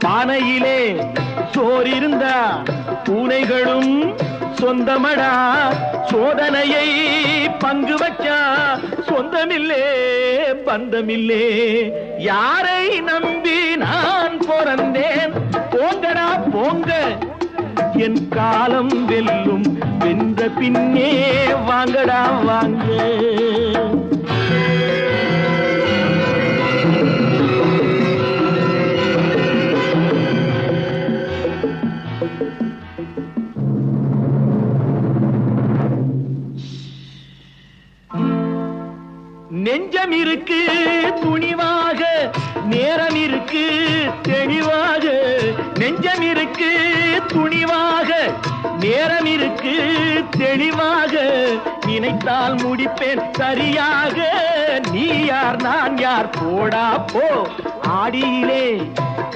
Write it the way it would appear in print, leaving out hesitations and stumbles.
பானையிலே சோறிருந்தா பூனைகளும் சொந்தமடா. சோதனையை பங்கு வச்சா சொந்தமில்லே பந்தமில்லே. யாரை நம்பி நான் பிறந்தேன்? போங்கடா போங்க, என் காலம் வெல்லும். வென்ற பின்னே வாங்கடா வாங்க. நெஞ்சம் இருக்கு துணிவாக, நேரம் இருக்கு தெளிவாக. நெஞ்சம் இருக்கு துணிவாக, நேரம் இருக்கு தெளிவாக. நினைத்தால் முடிப்பேன் சரியாக. நீ யார் நான் யார் போடா போ. ஆடியிலே